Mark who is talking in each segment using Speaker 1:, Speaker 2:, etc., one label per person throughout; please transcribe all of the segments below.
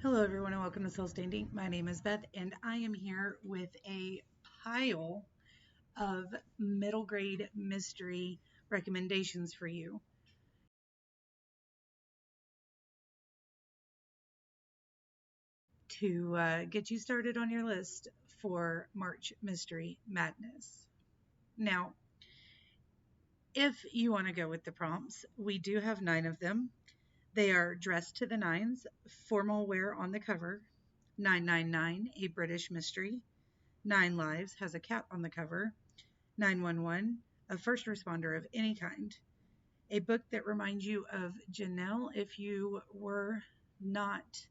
Speaker 1: Hello, everyone, and welcome to Soul Standing. My name is Beth, and I am here with a pile of middle grade mystery recommendations for you to get you started on your list for March Mystery Madness. Now, if you want to go with the prompts, we do have 9 of them. They are Dressed to the Nines, Formal Wear on the Cover, 999, A British Mystery, 9 Lives, has a cat on the cover, 911, a first responder of any kind. A book that reminds you of Janelle if you were not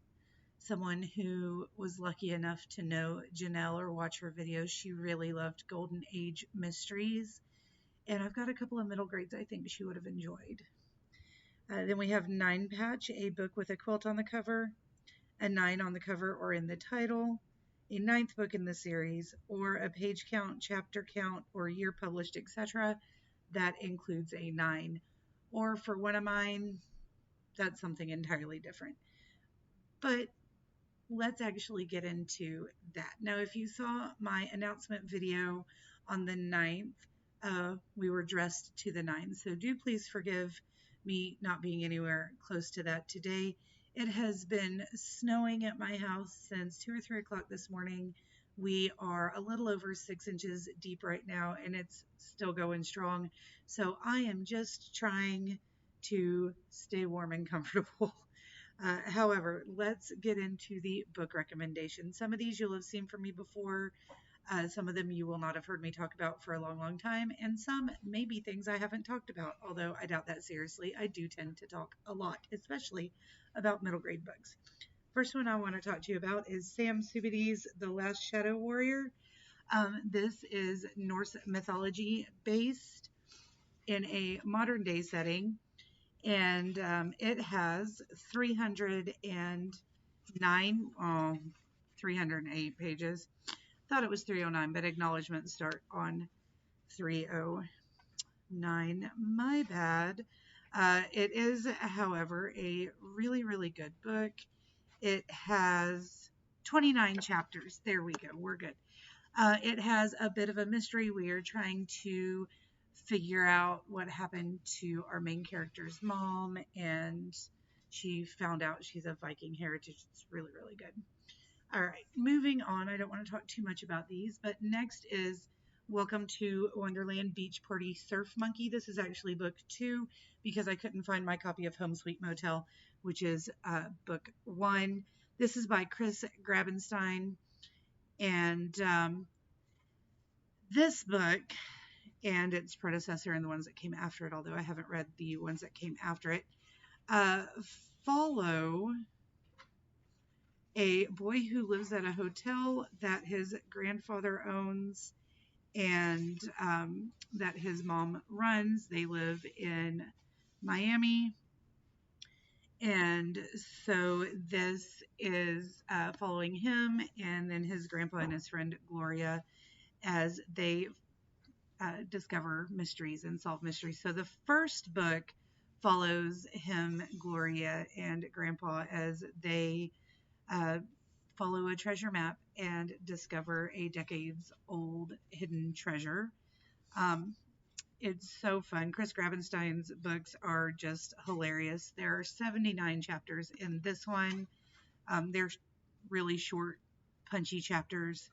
Speaker 1: someone who was lucky enough to know Janelle or watch her videos. She really loved Golden Age mysteries. And I've got a couple of middle grades I think she would have enjoyed. Then we have 9 Patch, a book with a quilt on the cover, a 9 on the cover or in the title, a 9th book in the series, or a page count, chapter count, or year published, etc. that includes a 9. Or for one of mine, that's something entirely different. But let's actually get into that. Now, if you saw my announcement video on the 9th, we were dressed to the 9th. So do please forgive me not being anywhere close to that today. It has been snowing at my house since 2 or 3 o'clock this morning. We are a little over 6 inches deep right now, and it's still going strong. So I am just trying to stay warm and comfortable. However, let's get into the book recommendations. Some of these you'll have seen from me before. Some of them you will not have heard me talk about for a long, long time. And some may be things I haven't talked about, although I doubt that seriously. I do tend to talk a lot, especially about middle grade books. First one I want to talk to you about is Sam Subide's The Last Shadow Warrior. This is Norse mythology based in a modern day setting, and it has 308 pages. Thought it was 309, but acknowledgments start on 309. My bad. It is, however, a really, really good book. It has 29 chapters. There we go. We're good. It has a bit of a mystery. We are trying to figure out what happened to our main character's mom, and she found out she's of Viking heritage. It's really, really good. All right, moving on. I don't want to talk too much about these, but next is Welcome to Wonderland Beach Party Surf Monkey. This is actually book 2 because I couldn't find my copy of Home Sweet Motel, which is book 1. This is by Chris Grabenstein, and this book and its predecessor and the ones that came after it, although I haven't read the ones that came after it, follow a boy who lives at a hotel that his grandfather owns and that his mom runs. They live in Miami. And so this is following him and then his grandpa and his friend Gloria as they discover mysteries and solve mysteries. So the first book follows him, Gloria, and Grandpa as they follow a treasure map and discover a decades-old hidden treasure. It's so fun. Chris Grabenstein's books are just hilarious. There are 79 chapters in this one. They're really short, punchy chapters.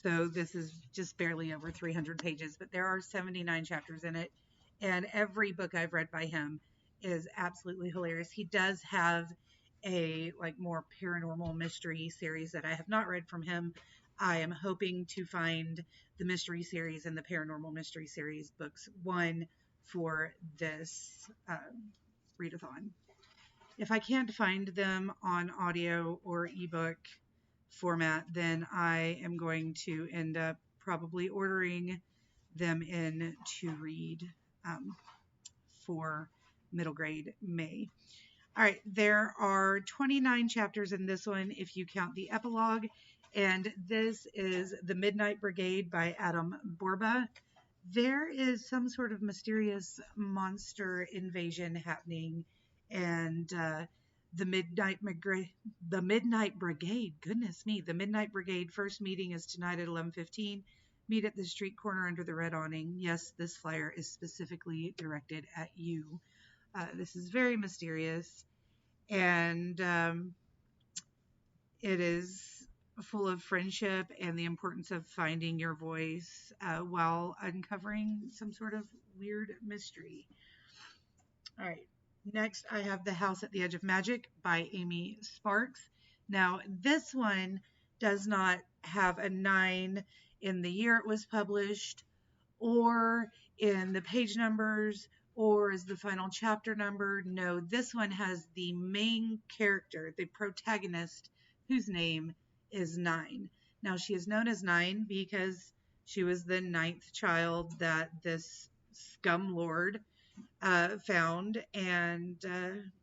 Speaker 1: So this is just barely over 300 pages, but there are 79 chapters in it. And every book I've read by him is absolutely hilarious. He does have a more paranormal mystery series that I have not read from him. I am hoping to find the mystery series and the paranormal mystery series books 1 for this readathon. If I can't find them on audio or ebook format, then I am going to end up probably ordering them in to read for middle grade May. All right, there are 29 chapters in this one if you count the epilogue, and this is The Midnight Brigade by Adam Borba. There is some sort of mysterious monster invasion happening, and The Midnight Brigade. Goodness me. The Midnight Brigade first meeting is tonight at 11:15. Meet at the street corner under the red awning. Yes, this flyer is specifically directed at you. This is very mysterious, and it is full of friendship and the importance of finding your voice while uncovering some sort of weird mystery. All right. Next, I have The House at the Edge of Magic by Amy Sparks. Now, this one does not have a 9 in the year it was published, or in the page numbers, or as the final chapter number. No, this one has the main character, the protagonist, whose name is 9. Now, she is known as 9 because she was the 9th child that this scum lord found and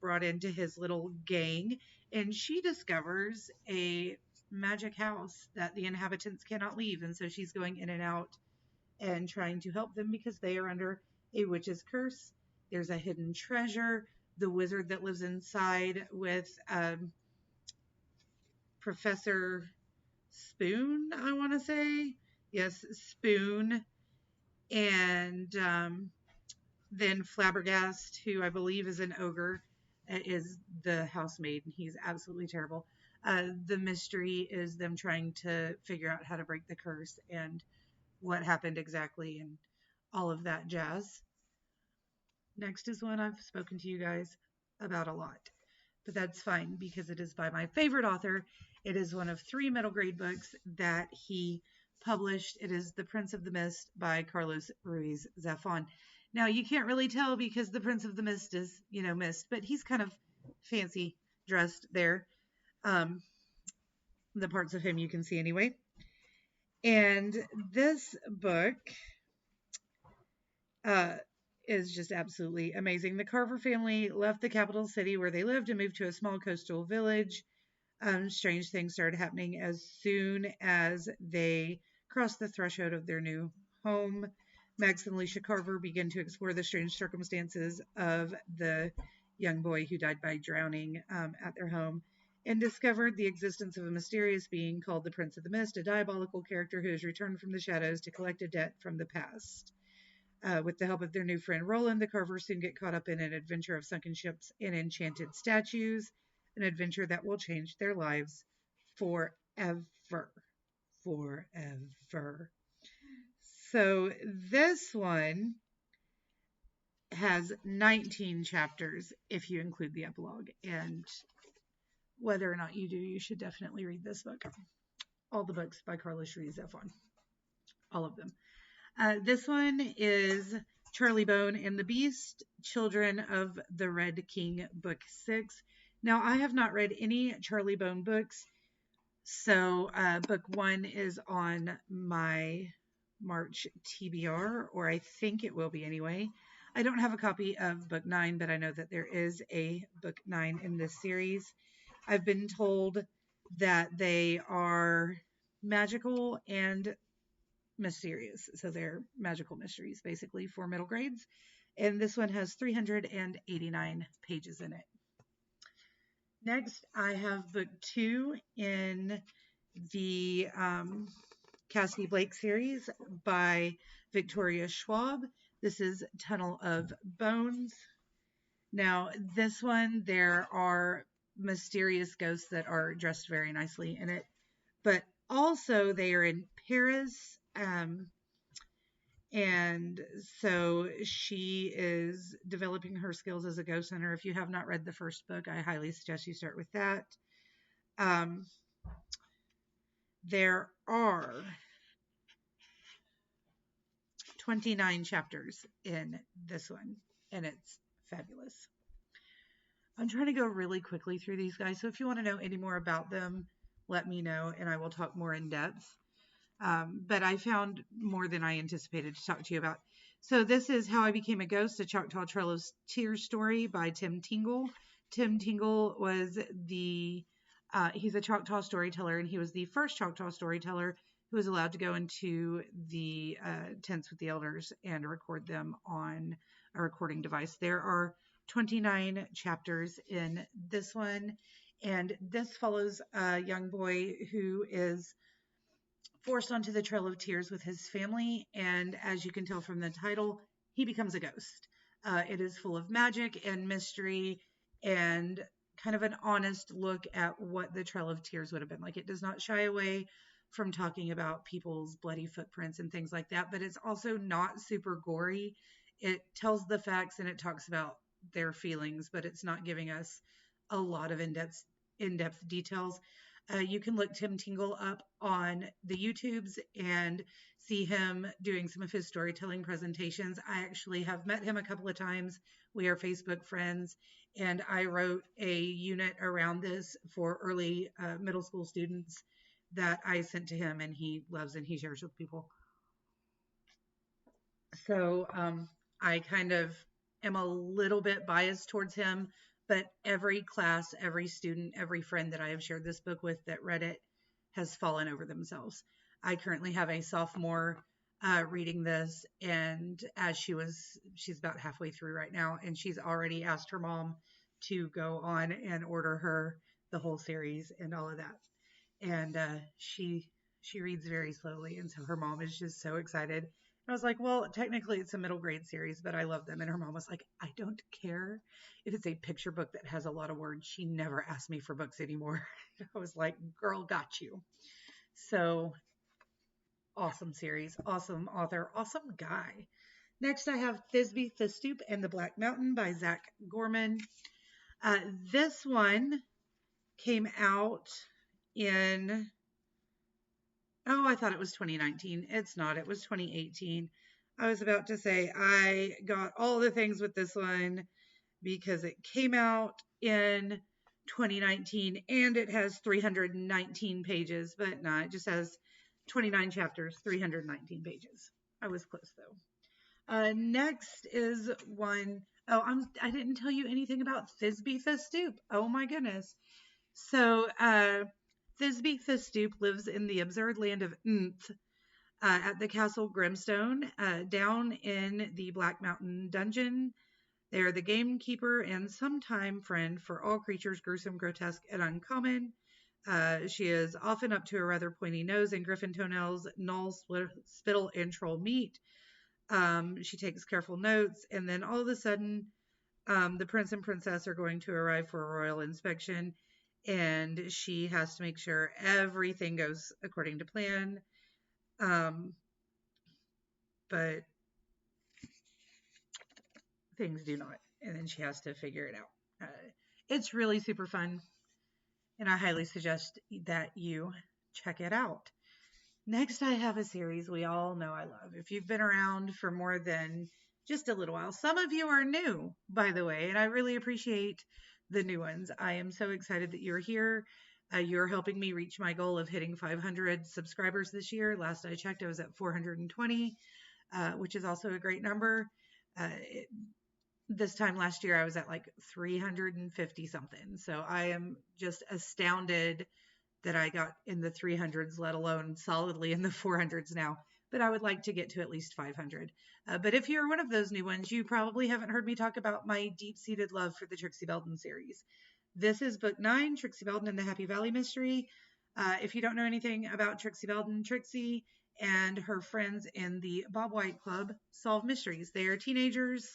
Speaker 1: brought into his little gang. And she discovers a magic house that the inhabitants cannot leave. And so she's going in and out and trying to help them because they are under a witch's curse. There's a hidden treasure. The wizard that lives inside with Professor Spoon, I want to say. Yes, Spoon. And then Flabbergast, who I believe is an ogre, is the housemaid. He's absolutely terrible. The mystery is them trying to figure out how to break the curse and what happened exactly and all of that jazz. Next is one I've spoken to you guys about a lot, but that's fine because it is by my favorite author. It is one of 3 middle grade books that he published. It is The Prince of the Mist by Carlos Ruiz Zafón. Now, you can't really tell because the Prince of the Mist is, mist, but he's kind of fancy dressed there. The parts of him you can see anyway. And this book is just absolutely amazing. The Carver family left the capital city where they lived and moved to a small coastal village. Strange things started happening as soon as they crossed the threshold of their new home. Max and Alicia Carver begin to explore the strange circumstances of the young boy who died by drowning at their home, and discovered the existence of a mysterious being called the Prince of the Mist, a diabolical character who has returned from the shadows to collect a debt from the past. With the help of their new friend Roland, the Carvers soon get caught up in an adventure of sunken ships and enchanted statues, an adventure that will change their lives forever. Forever. So this one has 19 chapters if you include the epilogue, and whether or not you do, you should definitely read this book. All the books by Carlos Ruiz Zafón. All of them. This one is Charlie Bone and the Beast, Children of the Red King, Book 6. Now, I have not read any Charlie Bone books, so Book 1 is on my March TBR, or I think it will be anyway. I don't have a copy of Book 9, but I know that there is a Book 9 in this series. I've been told that they are magical and mysterious. So they're magical mysteries, basically, for middle grades. And this one has 389 pages in it. Next, I have Book 2 in the Cassidy Blake series by Victoria Schwab. This is Tunnel of Bones. Now, this one, there are mysterious ghosts that are dressed very nicely in it, but also they are in Paris. And so she is developing her skills as a ghost hunter. If you have not read the first book, I highly suggest you start with that. There are 29 chapters in this one, and it's fabulous. I'm trying to go really quickly through these guys, so if you want to know any more about them, let me know, and I will talk more in depth. But I found more than I anticipated to talk to you about. So this is How I Became a Ghost, a Choctaw Trail of Tears story by Tim Tingle. Tim Tingle was he's a Choctaw storyteller, and he was the first Choctaw storyteller who was allowed to go into the tents with the elders and record them on a recording device. There are 29 chapters in this one. And this follows a young boy who is forced onto the Trail of Tears with his family. And as you can tell from the title, he becomes a ghost. It is full of magic and mystery and kind of an honest look at what the Trail of Tears would have been like. It does not shy away from talking about people's bloody footprints and things like that, but it's also not super gory. It tells the facts and it talks about their feelings, but it's not giving us a lot of in-depth details. You can look Tim Tingle up on the YouTubes and see him doing some of his storytelling presentations. I actually have met him a couple of times. We are Facebook friends, and I wrote a unit around this for early middle school students that I sent to him, and he loves and he shares with people. So I kind of am a little bit biased towards him, but every class, every student, every friend that I have shared this book with that read it has fallen over themselves. I currently have a sophomore reading this, and as she's about halfway through right now, and she's already asked her mom to go on and order her the whole series and all of that. And she reads very slowly, and so her mom is just so excited. I was like, well, technically it's a middle grade series, but I love them. And her mom was like, I don't care if it's a picture book that has a lot of words. She never asked me for books anymore. I was like, girl, got you. So awesome series, awesome author, awesome guy. Next, I have Thisbe Thistoop and the Black Mountain by Zach Gorman. This one came out in... Oh, I thought it was 2019. It's not. It was 2018. I was about to say I got all the things with this one because it came out in 2019 and it has 319 pages, but no, it just has 29 chapters, 319 pages. I was close though. Next is one, I didn't tell you anything about Thisbe Thistoop. Oh my goodness. So, Thisbe Thistoop lives in the absurd land of Nth at the Castle Grimstone, down in the Black Mountain dungeon. They are the gamekeeper and sometime friend for all creatures gruesome, grotesque, and uncommon. She is often up to a rather pointy nose and griffin toenails, gnoll, spittle, and troll meat. She takes careful notes, and then all of a sudden, the prince and princess are going to arrive for a royal inspection, and she has to make sure everything goes according to plan. But things do not, and then she has to figure it out. It's really super fun, and I highly suggest that you check it out. Next, I have a series we all know I love. If you've been around for more than just a little while, some of you are new, by the way, and I really appreciate the new ones. I am so excited that you're here. You're helping me reach my goal of hitting 500 subscribers this year. Last I checked, I was at 420, which is also a great number. This time last year, I was at like 350 something. So I am just astounded that I got in the 300s, let alone solidly in the 400s now. But I would like to get to at least 500. But if you're one of those new ones, you probably haven't heard me talk about my deep-seated love for the Trixie Belden series. This is book 9, Trixie Belden and the Happy Valley Mystery. If you don't know anything about Trixie Belden, Trixie and her friends in the Bob White Club solve mysteries. They are teenagers,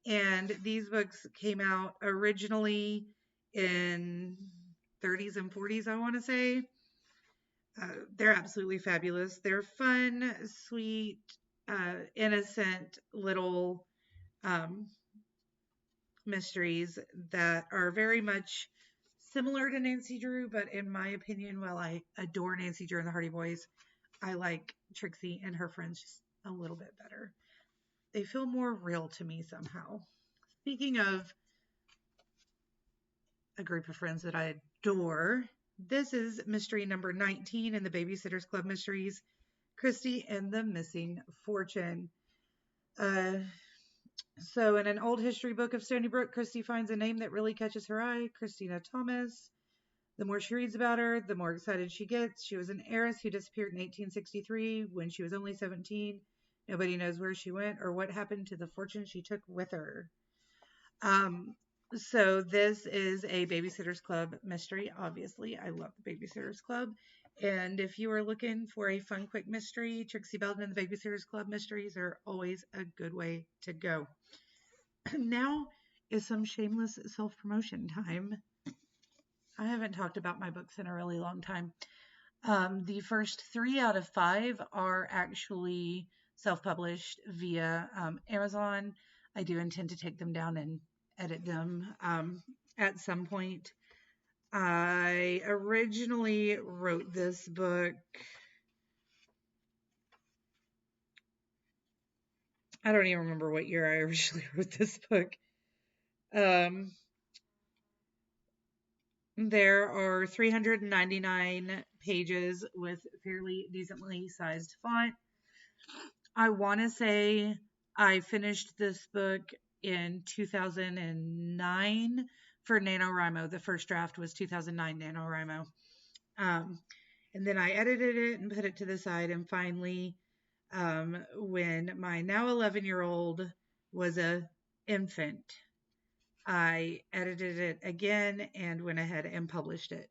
Speaker 1: and these books came out originally in 30s and 40s, I want to say. They're absolutely fabulous. They're fun, sweet, innocent little mysteries that are very much similar to Nancy Drew, but in my opinion, while I adore Nancy Drew and the Hardy Boys, I like Trixie and her friends just a little bit better. They feel more real to me somehow. Speaking of a group of friends that I adore, this is mystery number 19 in the Babysitters Club Mysteries, Christy and the Missing Fortune. So in an old history book of Stony Brook, Christy finds a name that really catches her eye, Christina Thomas. The more she reads about her, the more excited she gets. She was an heiress who disappeared in 1863 when she was only 17. Nobody knows where she went or what happened to the fortune she took with her. Um, so this is a Babysitter's Club mystery. Obviously, I love the Babysitter's Club. And if you are looking for a fun, quick mystery, Trixie Belden and the Babysitter's Club mysteries are always a good way to go. Now is some shameless self-promotion time. I haven't talked about my books in a really long time. The first 3 out of 5 are actually self-published via Amazon. I do intend to take them down and edit them at some point. I originally wrote this book. I don't even remember what year I originally wrote this book. Um, there are 399 pages with fairly decently sized font. I want to say I finished this book in 2009 for NaNoWriMo. The first draft was 2009 NaNoWriMo. Um, and then I edited it and put it to the side. And finally, when my now 11-year-old was a infant, I edited it again and went ahead and published it.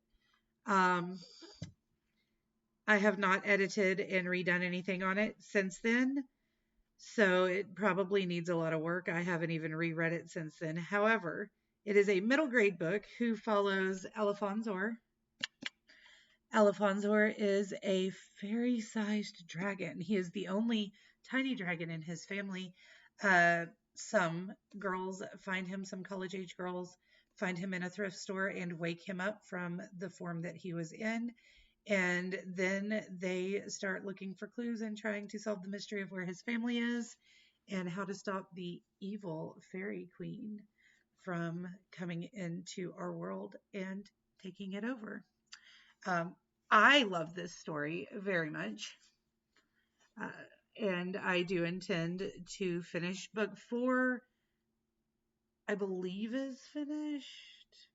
Speaker 1: I have not edited and redone anything on it since then. So it probably needs a lot of work. I haven't even reread it since then. However, it is a middle grade book who follows Alfonzor. Alfonzor is a fairy-sized dragon. He is the only tiny dragon in his family. Some girls find him, some college-age girls find him in a thrift store and wake him up from the form that he was in. And then they start looking for clues and trying to solve the mystery of where his family is and how to stop the evil fairy queen from coming into our world and taking it over. Um, I love this story very much. Uh, and I do intend to finish book 4, I believe is finished,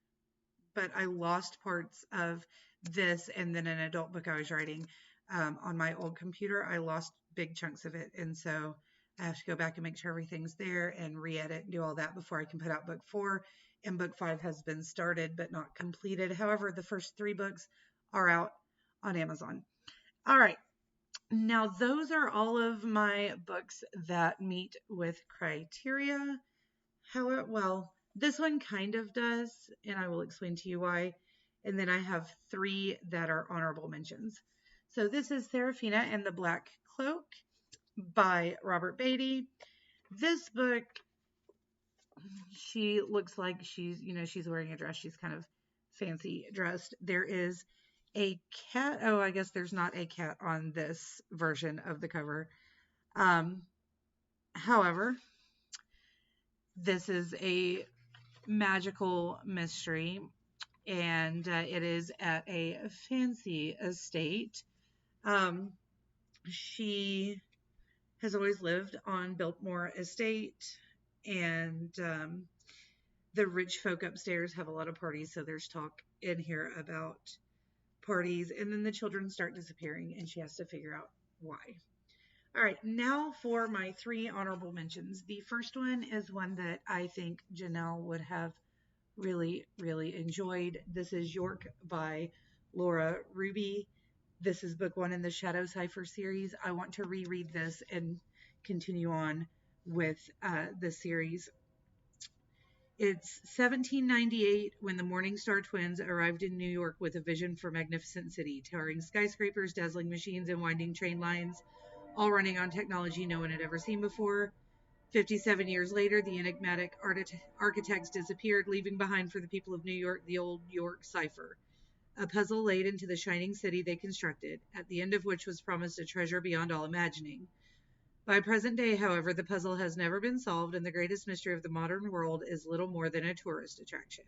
Speaker 1: but I lost parts of this and then an adult book I was writing on my old computer. I lost big chunks of it. And so I have to go back and make sure everything's there and re-edit and do all that before I can put out book 4. And book 5 has been started but not completed. However, the first 3 books are out on Amazon. All right. Now, those are all of my books that meet with criteria. However, well, this one kind of does, and I will explain to you why. And then I have 3 that are honorable mentions. So this is Serafina and the Black Cloak by Robert Beatty. This book, she looks like she's wearing a dress. She's kind of fancy dressed. There is a cat. Oh, I guess there's not a cat on this version of the cover. However, this is a magical mystery, and it is at a fancy estate. She has always lived on Biltmore Estate, and the rich folk upstairs have a lot of parties, so there's talk in here about parties, and then the children start disappearing, and she has to figure out why. All right, now for my 3 honorable mentions. The first one is one that I think Janelle would have really, really enjoyed. This is York by Laura Ruby. This is book 1 in the Shadow Cipher series. I want to reread this and continue on with the series. It's 1798 when the Morningstar twins arrived in New York with a vision for a magnificent city, towering skyscrapers, dazzling machines, and winding train lines, all running on technology no one had ever seen before. 57 years later, the enigmatic architects disappeared, leaving behind for the people of New York the old York cipher, a puzzle laid into the shining city they constructed, at the end of which was promised a treasure beyond all imagining. By present day, however, the puzzle has never been solved, and the greatest mystery of the modern world is little more than a tourist attraction.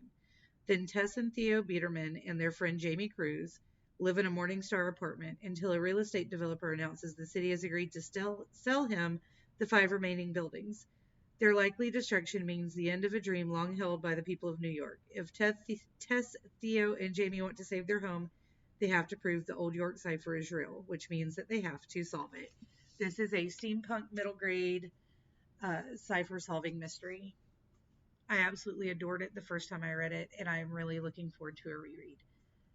Speaker 1: Then Tess and Theo Biederman and their friend Jamie Cruz live in a Morningstar apartment until a real estate developer announces the city has agreed to sell him the 5 remaining buildings. Their likely destruction means the end of a dream long held by the people of New York. If Tess, Theo, and Jamie want to save their home, they have to prove the old York cipher is real, which means that they have to solve it. This is a steampunk middle grade cipher solving mystery. I absolutely adored it the first time I read it, and I'm really looking forward to a reread.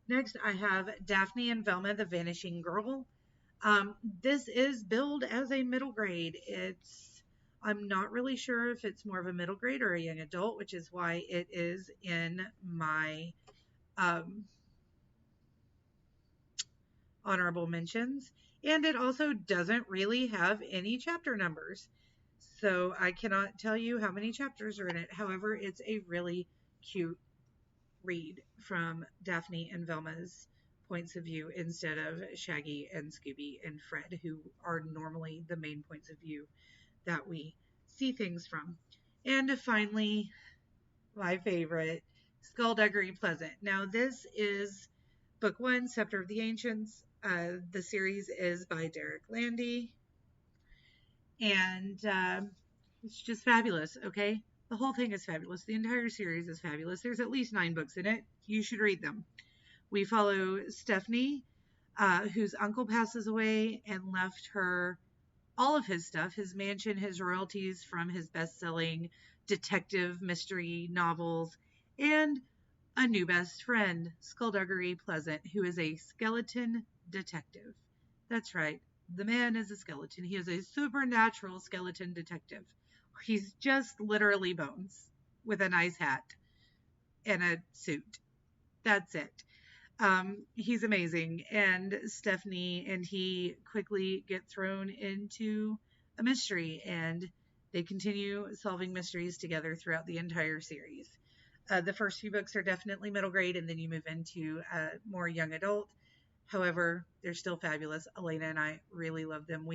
Speaker 1: Next, I have Daphne and Velma, The Vanishing Girl. This is billed as a middle grade. I'm not really sure if it's more of a middle grade or a young adult, which is why it is in my um, honorable mentions. And it also doesn't really have any chapter numbers. So I cannot tell you how many chapters are in it. However, it's a really cute read from Daphne and Velma's points of view instead of Shaggy and Scooby and Fred, who are normally the main points of view that we see things from. And finally, my favorite, Skullduggery Pleasant. Now, this is book one, Scepter of the Ancients. The series is by Derek Landy, and it's just fabulous, okay? The whole thing is fabulous. The entire series is fabulous. There's at least 9 books in it. You should read them. We follow Stephanie, whose uncle passes away and left her all of his stuff, his mansion, his royalties from his best-selling detective mystery novels, and a new best friend, Skullduggery Pleasant, who is a skeleton detective. That's right. The man is a skeleton. He is a supernatural skeleton detective. He's just literally bones with a nice hat and a suit. That's it. He's amazing. And Stephanie and he quickly get thrown into a mystery, and they continue solving mysteries together throughout the entire series. The first few books are definitely middle grade, and then you move into more young adult. However, they're still fabulous. Elena and I really love them.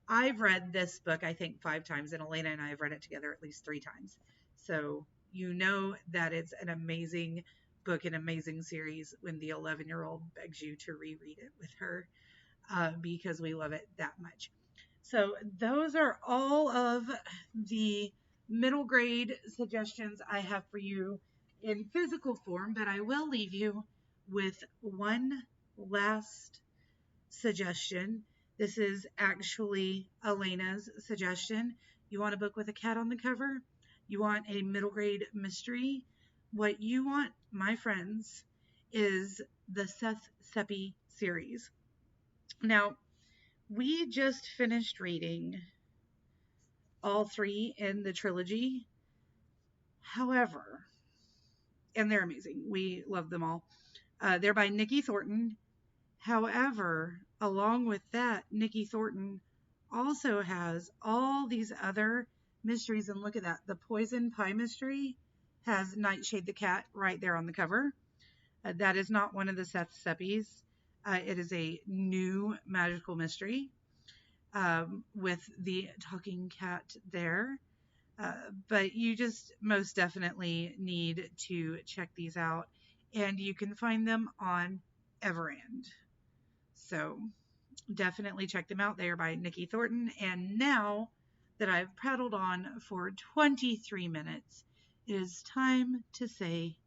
Speaker 1: I've read this book, I think, 5 times, and Elena and I have read it together at least 3 times. So you know that it's an amazing book, an amazing series when the 11-year-old begs you to reread it with her because we love it that much. So those are all of the middle grade suggestions I have for you in physical form, but I will leave you with one last suggestion. This is actually Elena's suggestion. You want a book with a cat on the cover? You want a middle grade mystery? What you want, my friends, is the Seth Seppi series. Now, we just finished reading all 3 in the trilogy. However, and they're amazing. We love them all. They're by Nikki Thornton. However, along with that, Nikki Thornton also has all these other mysteries. And look at that. The Poison Pie mystery has Nightshade the cat right there on the cover. That is not one of the Seth Seppis. It is a new magical mystery with the talking cat there. But you just most definitely need to check these out. And you can find them on Everand. So definitely check them out. They are by Nikki Thornton. And now that I've prattled on for 23 minutes, it is time to say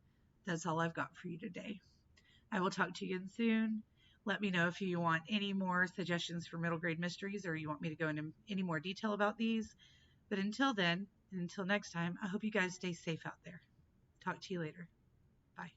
Speaker 1: that's all I've got for you today. I will talk to you again soon. Let me know if you want any more suggestions for middle grade mysteries or you want me to go into any more detail about these. But until then, and until next time, I hope you guys stay safe out there. Talk to you later. Bye.